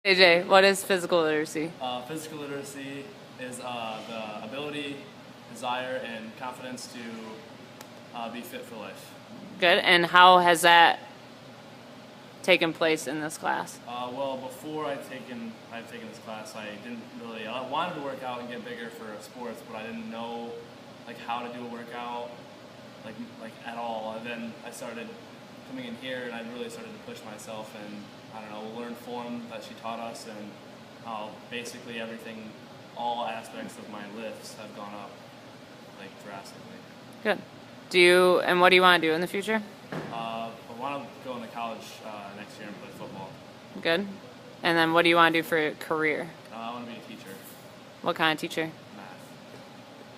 AJ, what is physical literacy? Physical literacy is the ability, desire, and confidence to be fit for life. Good. And how has that taken place in this class? Well, before I've taken this class, I didn't really. I wanted to work out and get bigger for sports, but I didn't know like how to do a workout like at all. And then I started coming in here, and I really started to push myself and I don't know, learn form that she taught us, and basically everything, all aspects of my lifts have gone up like drastically. Good. And what do you want to do in the future? I want to go into college next year and play football. Good. And then what do you want to do for a career? I want to be a teacher. What kind of teacher? Math.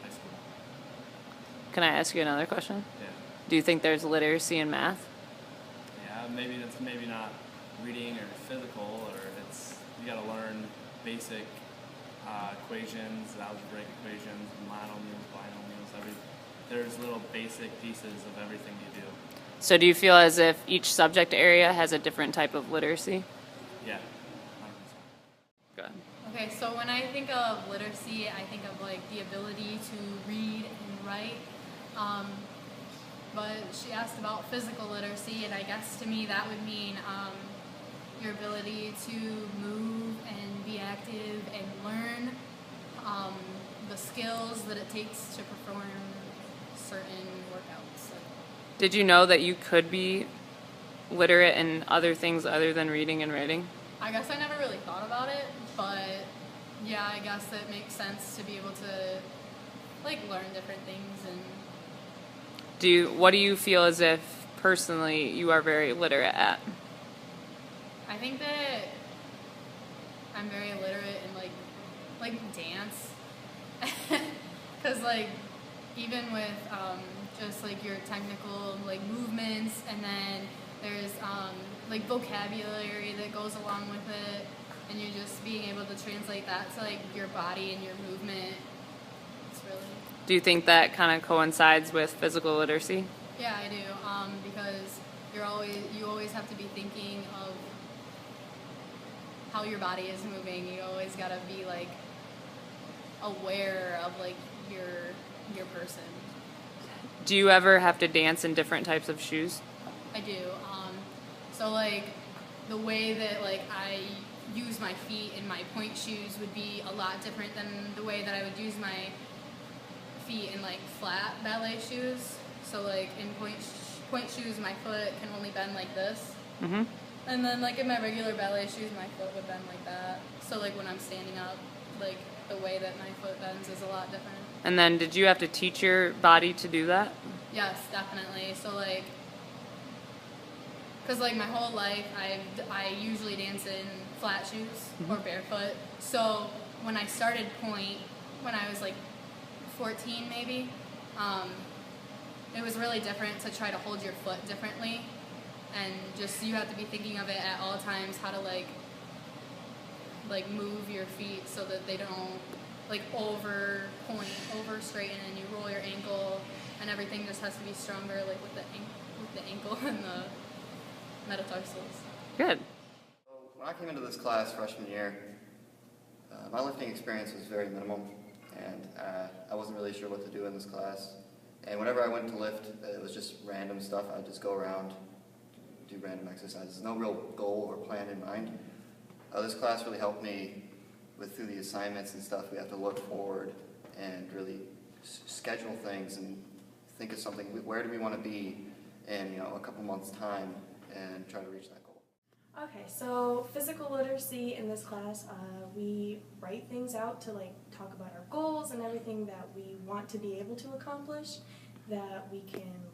High school. Can I ask you another question? Yeah. Do you think there's literacy in math? Yeah, maybe not reading or physical, or you got to learn basic equations, algebraic equations, monomials, binomials. There's little basic pieces of everything you do. So do you feel as if each subject area has a different type of literacy? Yeah, 100%. Good. Okay, so when I think of literacy, I think of like the ability to read and write. But she asked about physical literacy, and I guess to me that would mean your ability to move and be active and learn the skills that it takes to perform certain workouts. Did you know that you could be literate in other things other than reading and writing? I guess I never really thought about it, but yeah, I guess it makes sense to be able to like learn different things. And what do you feel as if personally you are very literate at? I think that I'm very literate in like dance, because like even with just like your technical like movements, and then there's like vocabulary that goes along with it, and you're just being able to translate that to like your body and your movement. It's really. Do you think that kind of coincides with physical literacy? Yeah, I do, because you always have to be thinking of how your body is moving. You always gotta be like aware of like your person. Do you ever have to dance in different types of shoes? I do. So like the way that like I use my feet in my point shoes would be a lot different than the way that I would use my feet in like flat ballet shoes. So like in point shoes, my foot can only bend like this. Mm-hmm. And then like in my regular ballet shoes, my foot would bend like that. So like when I'm standing up, like the way that my foot bends is a lot different. And then did you have to teach your body to do that? Yes, definitely. So like, cause like my whole life I usually dance in flat shoes or barefoot. So when I started point, when I was like 14 maybe, it was really different to try to hold your foot differently. And just you have to be thinking of it at all times, how to like move your feet so that they don't like over point, over straighten, and you roll your ankle, and everything just has to be stronger, like with the ankle and the metatarsals. Good. When I came into this class freshman year, my lifting experience was very minimal, and I wasn't really sure what to do in this class. And whenever I went to lift, it was just random stuff. I'd just go around, do random exercises, no real goal or plan in mind. This class really helped me through the assignments and stuff. We have to look forward and really schedule things and think of something. Where do we want to be in a couple months' time, and try to reach that goal. Okay, so physical literacy in this class, we write things out to like talk about our goals and everything that we want to be able to accomplish, that we can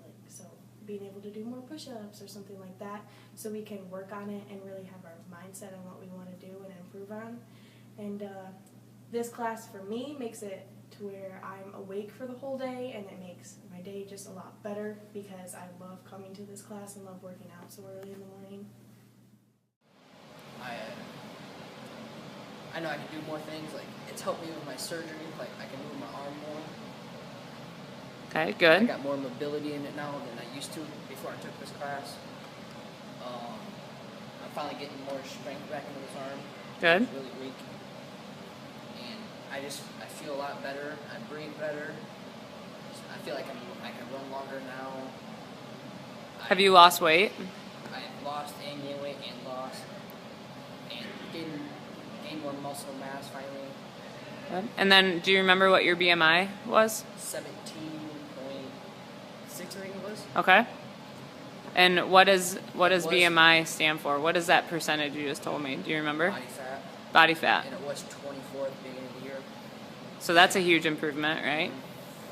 being able to do more push-ups or something like that, so we can work on it and really have our mindset on what we want to do and improve on. And this class for me makes it to where I'm awake for the whole day, and it makes my day just a lot better because I love coming to this class and love working out so early in the morning. I know I can do more things. Like it's helped me with my surgery. Like I can move my arm more. Okay, good. I got more mobility in it now than I used to before I took this class. I'm finally getting more strength back into this arm. Good. I was really weak. And I feel a lot better. I breathe better. I feel like I can run longer now. Have you lost weight? I lost and gained weight and lost. And gained more muscle mass finally. Good. And then, do you remember what your BMI was? 17.6 I think it was. Okay. And what does was- BMI stand for? What is that percentage you just told me? Do you remember? Body fat. Body fat. And it was 24 at the beginning of the year. So that's a huge improvement, right?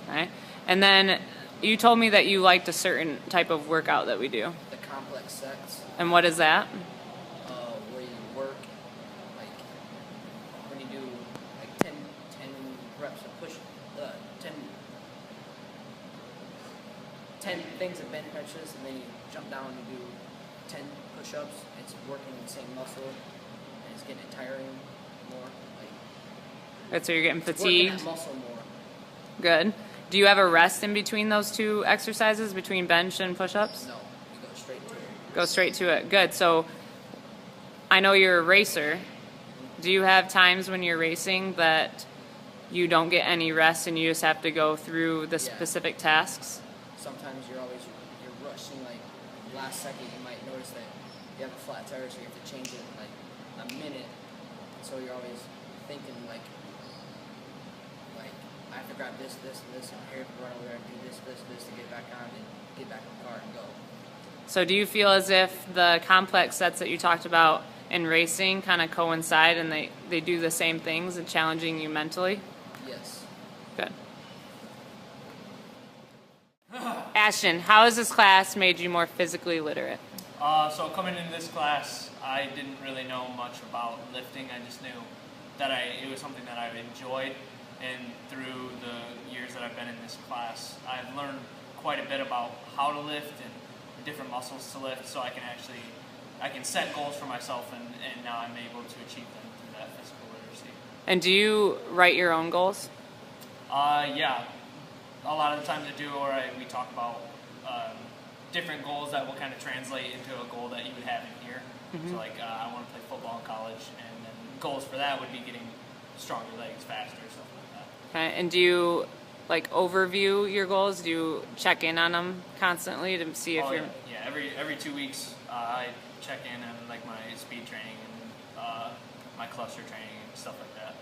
Right. And then you told me that you liked a certain type of workout that we do. The complex sets. And what is that? Where you work, like when you do like 10 reps of push, 10 things of bench presses, and then you jump down and do 10 push-ups. It's working the same muscle, and it's getting tiring more. Like, So you're getting it's working fatigued. that muscle more. Good. Do you have a rest in between those two exercises, between bench and push-ups? No, you go straight to it. Go straight to it. Good. So I know you're a racer. Do you have times when you're racing that you don't get any rest and you just have to go through the Yeah. specific tasks? Sometimes you're rushing, like last second you might notice that you have a flat tire, so you have to change it in like a minute. So you're always thinking like I have to grab this, and this, and here to run over there and do this to get back on and get back in the car and go. So do you feel as if the complex sets that you talked about in racing kind of coincide and they do the same things and challenging you mentally? Yes. Good. Ashton, how has this class made you more physically literate? So coming into this class, I didn't really know much about lifting. I just knew that it was something that I enjoyed, and through the years that I've been in this class, I've learned quite a bit about how to lift and the different muscles to lift, so I can set goals for myself, and now I'm able to achieve them through that physical literacy. And do you write your own goals? Yeah, a lot of the times I do, or we talk about different goals that will kind of translate into a goal that you would have in here. Mm-hmm. So like I want to play football in college, and then goals for that would be getting stronger legs, faster, stuff like that. Okay. And do you overview your goals? Do you check in on them constantly to see if you're... Yeah, every 2 weeks I check in on like my speed training and my cluster training and stuff like that.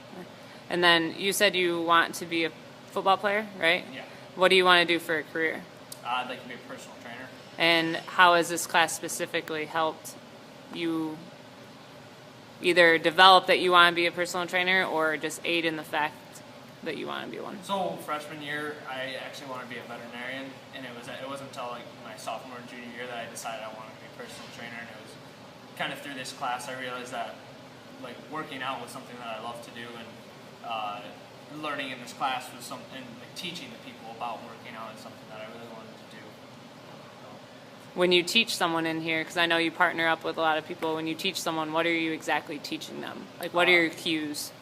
And then you said you want to be a football player, right? Yeah. What do you want to do for a career? I'd like to be a personal trainer. And how has this class specifically helped you either develop that you want to be a personal trainer or just aid in the fact that you want to be one? So freshman year, I actually wanted to be a veterinarian, and it wasn't until like my sophomore and junior year that I decided I wanted to be a personal trainer, and it was kind of through this class I realized that like working out was something that I love to do, and learning in this class was something, and like teaching the people about working out is something that I really wanted to do. When you teach someone in here, because I know you partner up with a lot of people, when you teach someone, what are you exactly teaching them? Like, what are your cues?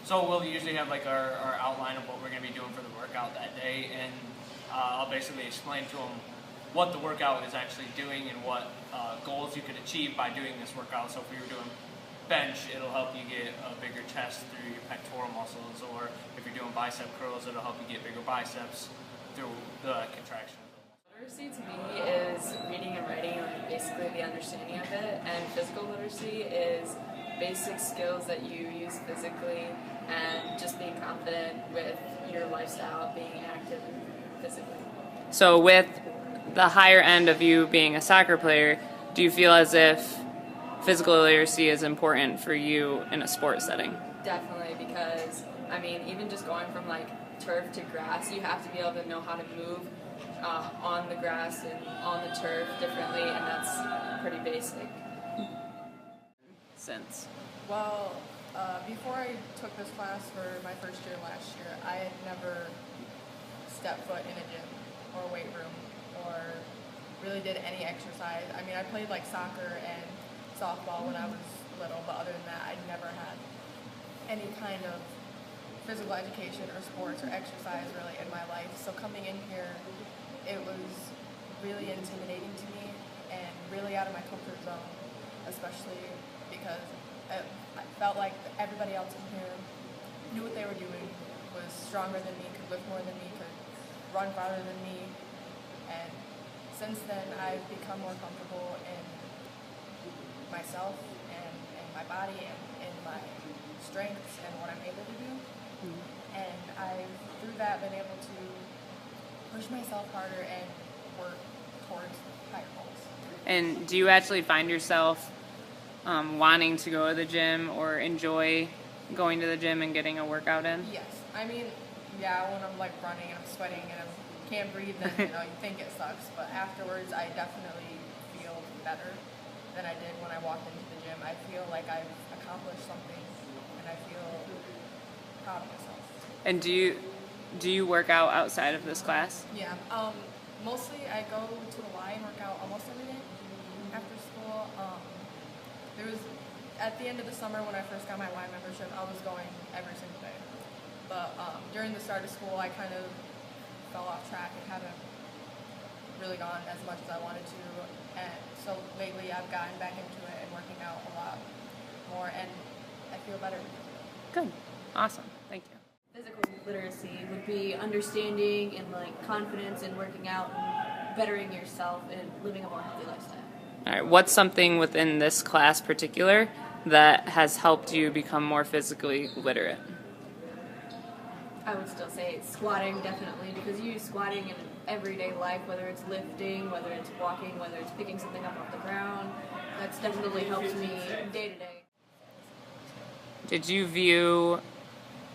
So we'll usually have like our outline of what we're going to be doing for the workout that day, and I'll basically explain to them what the workout is actually doing and what goals you could achieve by doing this workout. So if we were doing bench, it'll help you get a bigger chest through your pectoral muscles, or if you're doing bicep curls, it'll help you get bigger biceps through the contraction. Literacy to me is reading and writing, like basically the understanding of it, and physical literacy is basic skills that you use physically and just being confident with your lifestyle, being active physically. So with the higher end of you being a soccer player, do you feel as if physical literacy is important for you in a sports setting? Definitely, because I mean, even just going from like turf to grass, you have to be able to know how to move on the grass and on the turf differently, and that's pretty basic. Since Well, before I took this class for my first year last year, I had never stepped foot in a gym or a weight room or really did any exercise. I mean, I played like soccer and softball when I was little, but other than that, I'd never had any kind of physical education or sports or exercise really in my life. So coming in here, it was really intimidating to me and really out of my comfort zone, especially because I felt like everybody else in here knew what they were doing, was stronger than me, could lift more than me, could run farther than me. And since then, I've become more comfortable in myself and my body and in my strengths and what I'm able to do. And I've, through that, been able to push myself harder and work towards higher goals. And do you actually find yourself wanting to go to the gym or enjoy going to the gym and getting a workout in? Yes. I mean, yeah, when I'm like running and I'm sweating and I can't breathe, then you think it sucks. But afterwards, I definitely feel better than I did when I walked into the gym. I feel like I've accomplished something, and I feel proud of myself. And do you work out outside of this class? Yeah. Mostly I go to the Y and work out almost every day after school. There was, at the end of the summer when I first got my Y membership, I was going every single day. But during the start of school, I kind of fell off track and haven't really gone as much as I wanted to. And so lately I've gotten back into it and working out a lot more, and I feel better. Good. Awesome. Thank you. Physical literacy would be understanding and like confidence in working out and bettering yourself and living a more healthy lifestyle. All right. What's something within this class particular that has helped you become more physically literate? I would still say squatting, definitely, because you use squatting in everyday life, whether it's lifting, whether it's walking, whether it's picking something up off the ground. That's definitely helped me day to day. Did you view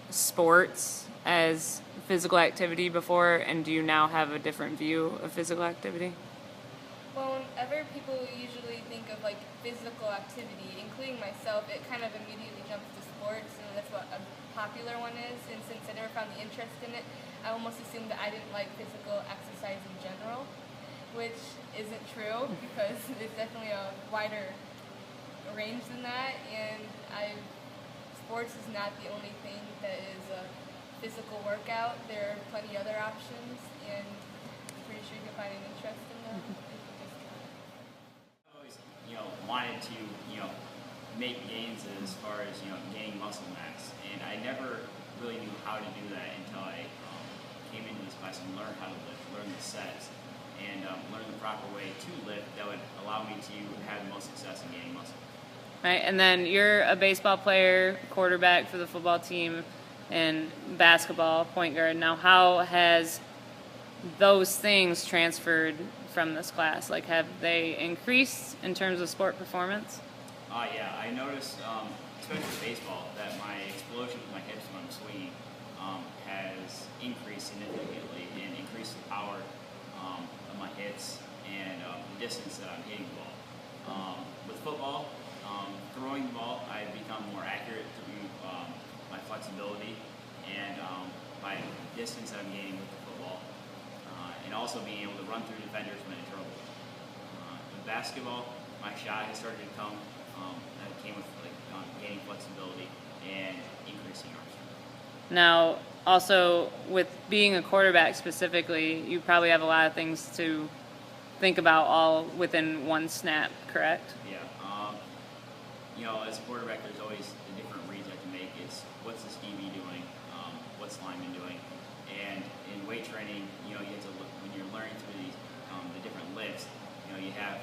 sports as physical activity before, and do you now have a different view of physical activity? Well, whenever people usually think of like physical activity, including myself, it kind of immediately jumps to sports, and that's what a popular one is. And since I never found the interest in it, I almost assumed that I didn't like physical exercise in general, which isn't true because it's definitely a wider range than that. And sports is not the only thing that is a physical workout. There are plenty other options, and I'm pretty sure you can find an interest in them. I always, wanted to, make gains as far as, gaining muscle mass, and I never really knew how to do that until I came into this class and learned how to lift, learned the sets, and learned the proper way to lift that would allow me to have the most success in gaining muscle. Right, and then you're a baseball player, quarterback for the football team, and basketball, point guard. Now, how has those things transferred from this class? Like, have they increased in terms of sport performance? Yeah, I noticed, especially with baseball, that my explosion with my hips when I'm swinging has increased significantly and increased the power of my hits and the distance that I'm hitting the ball. With football, throwing the ball, I've become more accurate through my flexibility and my distance that I'm gaining with the football, and also being able to run through defenders when in trouble. With basketball, my shot has started to come. That came with gaining flexibility and increasing arm strength. Now, also with being a quarterback specifically, you probably have a lot of things to think about all within one snap, correct? Yeah. As a quarterback, there's always the different reads I can make. It's what's this DB doing, what's the lineman doing, and in weight training, you have to look when you're learning through these the different lifts. You have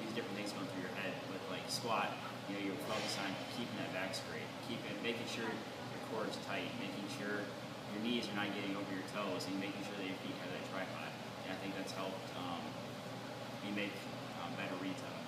these different things going through your head. With like squat, you're focused on keeping that back straight, making sure your core is tight, making sure your knees are not getting over your toes, and making sure that your feet have that tripod. And I think that's helped me make better reads out of it.